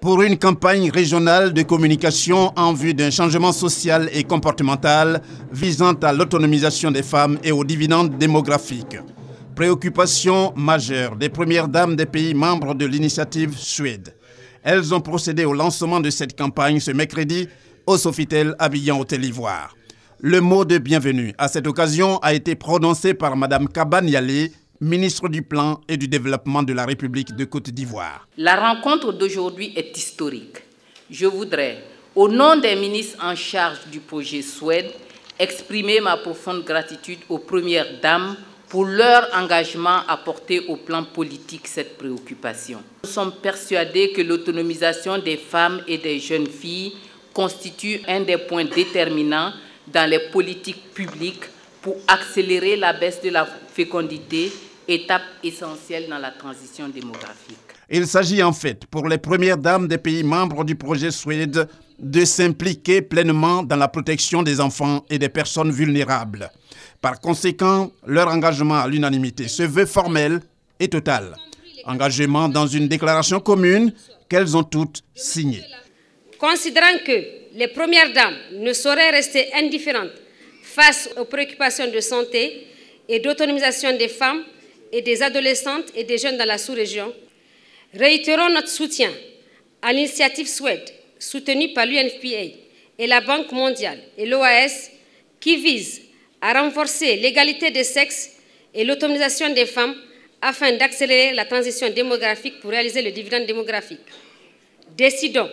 Pour une campagne régionale de communication en vue d'un changement social et comportemental visant à l'autonomisation des femmes et aux dividendes démographiques. Préoccupation majeure des premières dames des pays membres de l'initiative Suède. Elles ont procédé au lancement de cette campagne ce mercredi au Sofitel Abidjan Hôtel Ivoire. Le mot de bienvenue à cette occasion a été prononcé par Mme Kabane Yale, ministre du Plan et du Développement de la République de Côte d'Ivoire. La rencontre d'aujourd'hui est historique. Je voudrais, au nom des ministres en charge du projet Suède, exprimer ma profonde gratitude aux premières dames pour leur engagement à porter au plan politique cette préoccupation. Nous sommes persuadés que l'autonomisation des femmes et des jeunes filles constitue un des points déterminants dans les politiques publiques pour accélérer la baisse de la fécondité, étape essentielle dans la transition démographique. Il s'agit en fait pour les premières dames des pays membres du projet Suède de s'impliquer pleinement dans la protection des enfants et des personnes vulnérables. Par conséquent, leur engagement à l'unanimité se veut formel et total. Engagement dans une déclaration commune qu'elles ont toutes signée. Considérant que les premières dames ne sauraient rester indifférentes face aux préoccupations de santé et d'autonomisation des femmes et des adolescentes et des jeunes dans la sous-région, réitérons notre soutien à l'initiative Suède, soutenue par l'UNFPA et la Banque mondiale et l'OAS, qui vise à renforcer l'égalité des sexes et l'autonomisation des femmes afin d'accélérer la transition démographique pour réaliser le dividende démographique. Décidons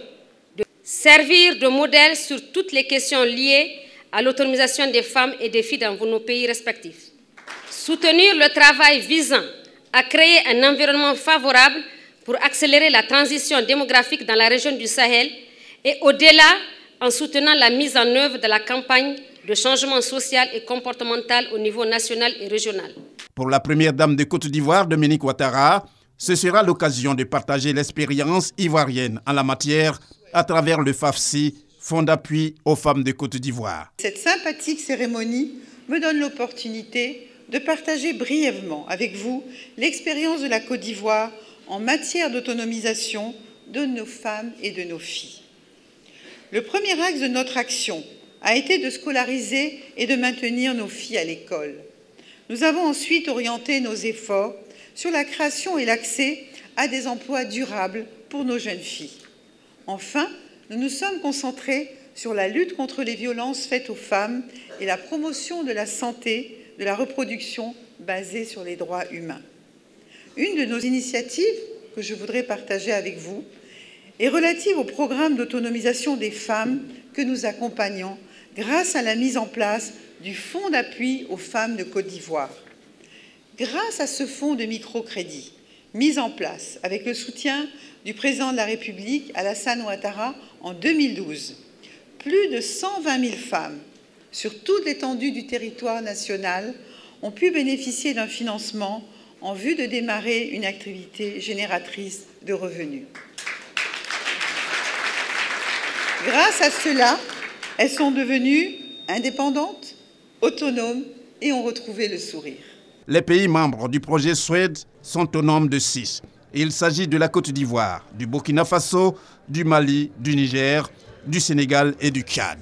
de servir de modèle sur toutes les questions liées à l'autonomisation des femmes et des filles dans nos pays respectifs. Soutenir le travail visant à créer un environnement favorable pour accélérer la transition démographique dans la région du Sahel et au-delà en soutenant la mise en œuvre de la campagne de changement social et comportemental au niveau national et régional. Pour la première dame de Côte d'Ivoire, Dominique Ouattara, ce sera l'occasion de partager l'expérience ivoirienne en la matière à travers le FAFSI, Fonds d'appui aux femmes de Côte d'Ivoire. Cette sympathique cérémonie me donne l'opportunité de partager brièvement avec vous l'expérience de la Côte d'Ivoire en matière d'autonomisation de nos femmes et de nos filles. Le premier axe de notre action a été de scolariser et de maintenir nos filles à l'école. Nous avons ensuite orienté nos efforts sur la création et l'accès à des emplois durables pour nos jeunes filles. Enfin, nous nous sommes concentrés sur la lutte contre les violences faites aux femmes et la promotion de la santé, de la reproduction basée sur les droits humains. Une de nos initiatives que je voudrais partager avec vous est relative au programme d'autonomisation des femmes que nous accompagnons grâce à la mise en place du Fonds d'appui aux femmes de Côte d'Ivoire. Grâce à ce fonds de microcrédit mis en place avec le soutien du président de la République, Alassane Ouattara, en 2012, plus de 120 000 femmes sur toute l'étendue du territoire national ont pu bénéficier d'un financement en vue de démarrer une activité génératrice de revenus. Grâce à cela, elles sont devenues indépendantes, autonomes et ont retrouvé le sourire. Les pays membres du projet Suède sont au nombre de 6. Il s'agit de la Côte d'Ivoire, du Burkina Faso, du Mali, du Niger, du Sénégal et du Tchad.